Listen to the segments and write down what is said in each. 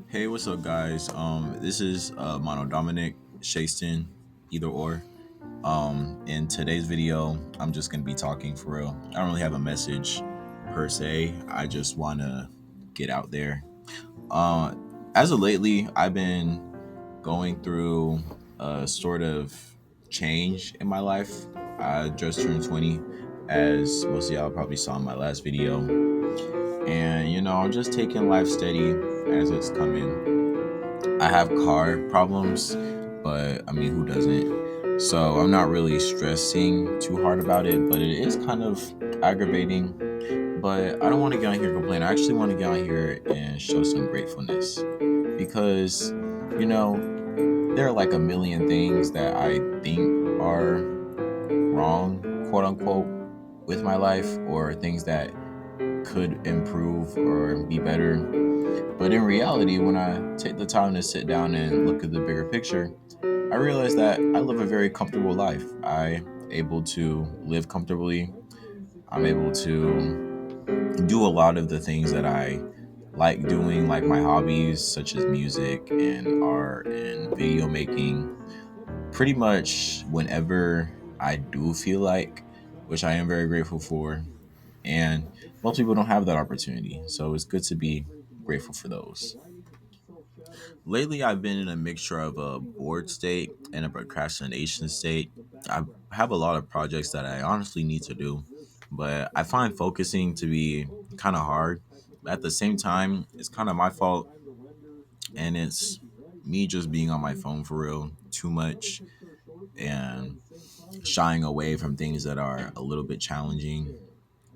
Hey, what's up, guys? This is Mono Dominic Shaston, either or. In today's video, I'm just gonna be talking for real. I don't really have a message per se. I just wanna get out there. Uh, as of lately, I've been going through a sort of change in my life. I just turned 20, as most of y'all probably saw in my last video, and I'm just taking life steady as it's coming. I have car problems, but I mean, who doesn't? So I'm not really stressing too hard about it, but it is kind of aggravating. But I don't want to get on here and complain. I actually want to get on here and show some gratefulness because, you know, there are like a million things that I think are wrong, quote unquote, with my life or things that could improve or be better. But in reality, when I take the time to sit down and look at the bigger picture, I realize that I live a very comfortable life. I'm able to live comfortably. I'm able to do a lot of the things that I like doing, like my hobbies, such as music and art and video making, pretty much whenever I do feel like, which I am very grateful for. And most people don't have that opportunity. So it's good to be grateful for those. Lately, I've been in a mixture of a bored state and a procrastination state. I have a lot of projects that I honestly need to do, but I find focusing to be kind of hard. But at the same time, it's kind of my fault, and it's me just being on my phone for real too much and shying away from things that are a little bit challenging,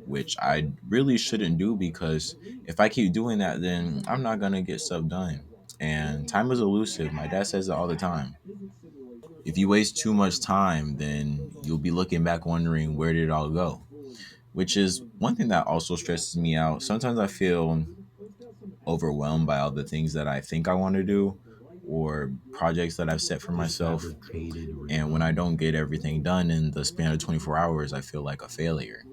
which I really shouldn't do because if I keep doing that, then I'm not gonna get stuff done. And time is elusive. My dad says it all the time. If you waste too much time, then you'll be looking back wondering where did it all go? Which is one thing that also stresses me out. Sometimes I feel overwhelmed by all the things that I think I want to do or projects that I've set for myself. And when I don't get everything done in the span of 24 hours, I feel like a failure.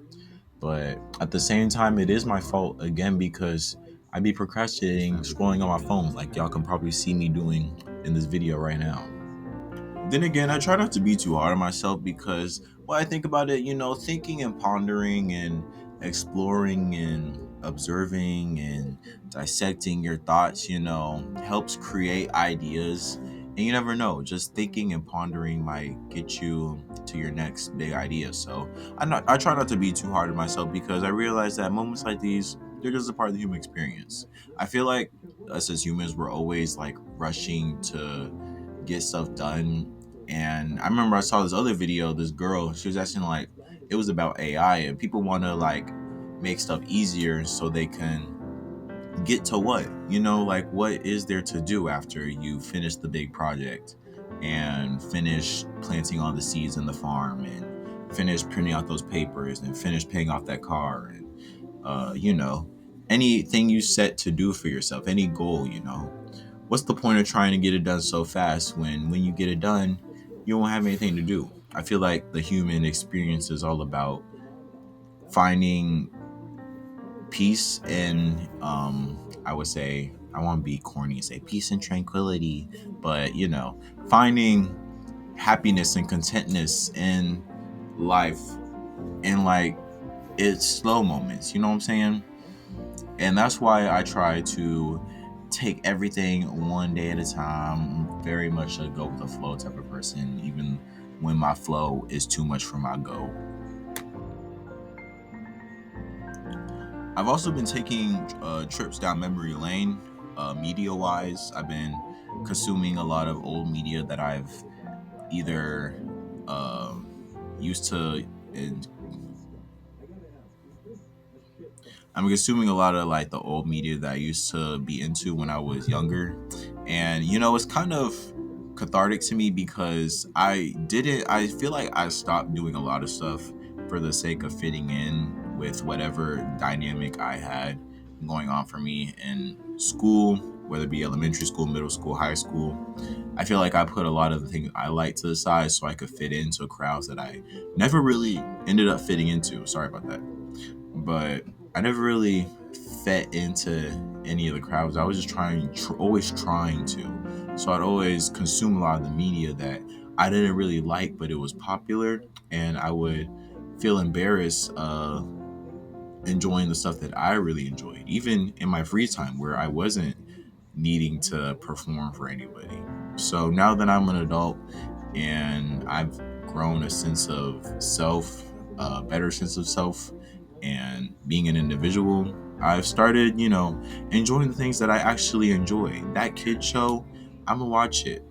But at the same time, it is my fault again because I be procrastinating, scrolling on my phone, like y'all can probably see me doing in this video right now. Then again, I try not to be too hard on myself because when I think about it, thinking and pondering and exploring and observing and dissecting your thoughts, helps create ideas. And you never know, just thinking and pondering might get you to your next big idea. So I try not to be too hard on myself because I realize that moments like these, they're just a part of the human experience. I feel like us as humans, we're always like rushing to get stuff done. And I remember I saw this other video, this girl, she was asking like it was about AI and people want to like make stuff easier so they can get to what? Like what is there to do after you finish the big project and finish planting all the seeds in the farm and finish printing out those papers and finish paying off that car and uh, you know, anything you set to do for yourself, any goal, what's the point of trying to get it done so fast when you get it done, you won't have anything to do? I feel like the human experience is all about finding peace and I would say I want to be corny and say peace and tranquility, but finding happiness and contentness in life and like it's slow moments, you know what I'm saying? And that's why I try to take everything one day at a time. I'm very much a go with the flow type of person, even when my flow is too much for my go. I've also been taking trips down memory lane, media wise. I've been consuming a lot of old media that I've either used to and I'm consuming a lot of like the old media that I used to be into when I was younger. And it's kind of cathartic to me because I feel like I stopped doing a lot of stuff for the sake of fitting in with whatever dynamic I had going on for me in school, whether it be elementary school, middle school, high school. I feel like I put a lot of the things I like to the side so I could fit into crowds that I never really ended up fitting into. Sorry about that. But I never really fit into any of the crowds. I was just always trying to. So I'd always consume a lot of the media that I didn't really like, but it was popular, and I would feel embarrassed enjoying the stuff that I really enjoyed, even in my free time where I wasn't needing to perform for anybody. So now that I'm an adult and I've grown a sense of self, a better sense of self, and being an individual, I've started, enjoying the things that I actually enjoy. That kid show, I'm gonna watch it.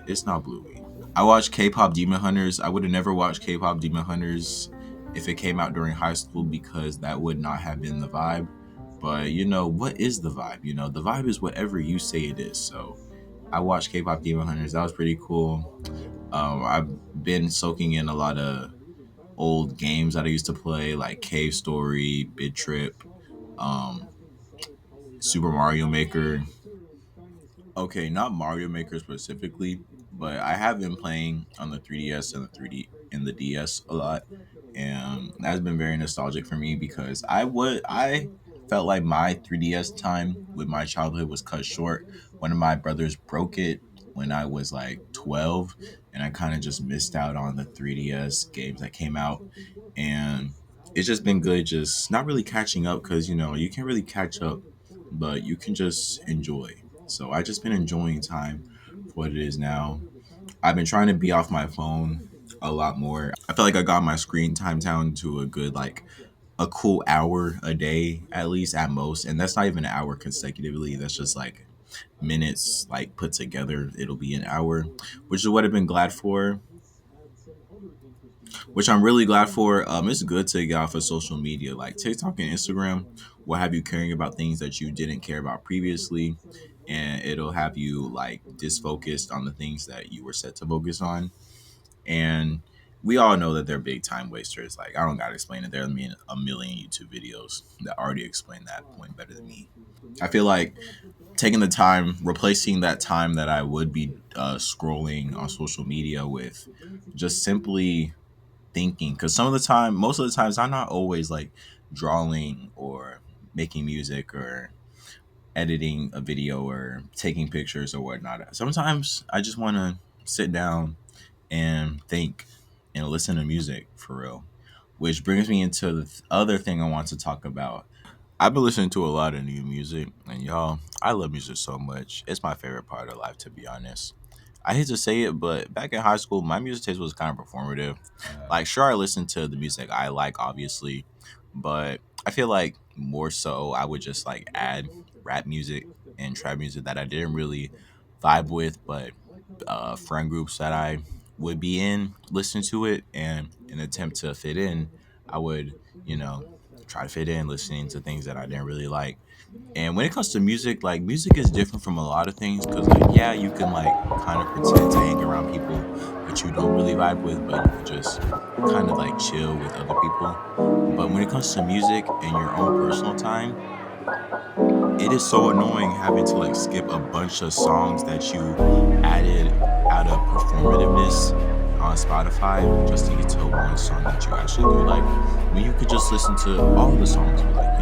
It's not Bluey. I watched K-pop Demon Hunters. I would have never watched K-pop Demon Hunters if it came out during high school because that would not have been the vibe. But what is the vibe? The vibe is whatever you say it is. So I watched K-pop Demon Hunters. That was pretty cool. I've been soaking in a lot of old games that I used to play, like Cave Story, Bit Trip, um, Super Mario Maker. Okay, not Mario Maker specifically, but I have been playing on the 3DS and the 3D and the DS a lot, and that's been very nostalgic for me because I felt like my 3DS time with my childhood was cut short. One of my brothers broke it when I was like 12, and I kind of just missed out on the 3DS games that came out, and it's just been good, just not really catching up because you can't really catch up, but you can just enjoy. So I just been enjoying time for what it is now. I've been trying to be off my phone a lot more. I feel like I got my screen time down to a good like a cool hour a day at least at most, and that's not even an hour consecutively. That's just like minutes like put together. It'll be an hour, which is what I've been glad for. Which I'm really glad for. It's good to get off of social media like TikTok and Instagram will have you caring about things that you didn't care about previously, and it'll have you like disfocused on the things that you were set to focus on. And we all know that they're big time wasters. Like I don't gotta explain it. There are a million YouTube videos that already explain that point better than me. I feel like taking the time, replacing that time that I would be scrolling on social media with just simply thinking, because most of the times I'm not always like drawing or making music or editing a video or taking pictures or whatnot. Sometimes I just want to sit down and think and listen to music for real, which brings me into the other thing I want to talk about. I've been listening to a lot of new music, and y'all, I love music so much. It's my favorite part of life, to be honest. I hate to say it, but back in high school, my music taste was kind of performative. Like, sure, I listened to the music I like, obviously, but I feel like more so I would just like add rap music and trap music that I didn't really vibe with, but friend groups that I would be in listen to it, and in an attempt to fit in, I would, you know, try to fit in listening to things that I didn't really like. And when it comes to music, like music is different from a lot of things because, like, yeah, you can like kind of pretend to hang around people that you don't really vibe with, but you could just kind of like chill with other people. But when it comes to music and your own personal time, it is so annoying having to like skip a bunch of songs that you added out of performativeness on Spotify just to get to one song that you actually do like. When you could just listen to all the songs you like,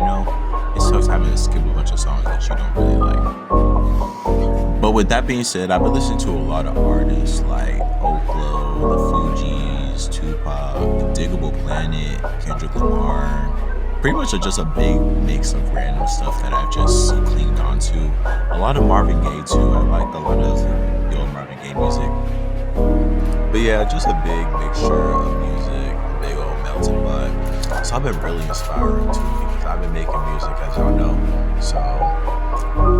it sucks having to skip a bunch of songs that you don't really like. But with that being said, I've been listening to a lot of artists like Oklo, the Fugees, Tupac, Diggable Planet, Kendrick Lamar. Pretty much just a big mix of random stuff that I've just clinged on to. A lot of Marvin Gaye too. I like a lot of the old Marvin Gaye music. But yeah, just a big mixture of music, a big old melting pot. So I've been really inspiring too because I've been making music, as y'all know. So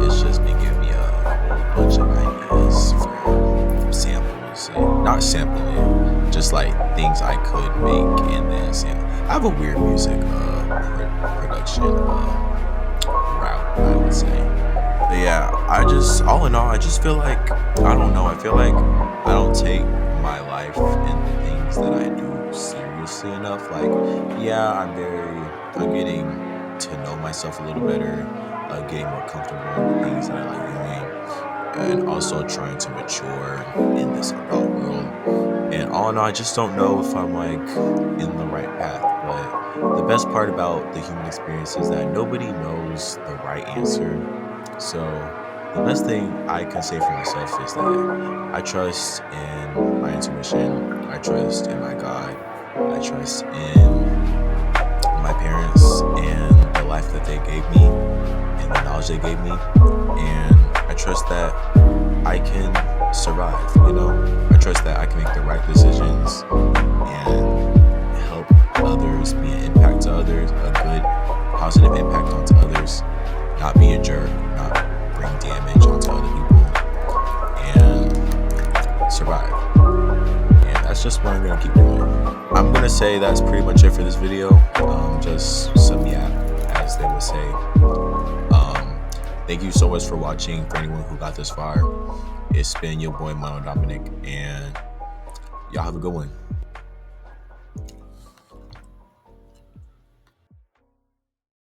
it's just been giving me a whole bunch of ideas for samples and not sampling, just like things I could make and then sample. I have a weird music production route, I would say. But yeah, all in all, I just feel like, I don't know, I feel like I don't take my life and the things that I do seriously enough. Like, yeah, I'm getting to know myself a little better, getting more comfortable in the things that I like doing, and also trying to mature in this adult world. And all in all, I just don't know if I'm like in the right path, but The best part about the human experience is that nobody knows the right answer. So the best thing I can say for myself is that I trust in my intuition. I trust in my God. I trust in my parents and the life that they gave me and the knowledge they gave me. And I trust that I can survive, I trust that I can make the right decisions and help others, be an impact to others, a good, positive impact onto others, not be a jerk, not bring damage onto other people, and survive. And that's just what I'm going to keep doing. I'm going to say that's pretty much it for this video. Just some yap, as they would say. Thank you so much for watching. For anyone who got this far, it's been your boy Mono Dominic, and y'all have a good one.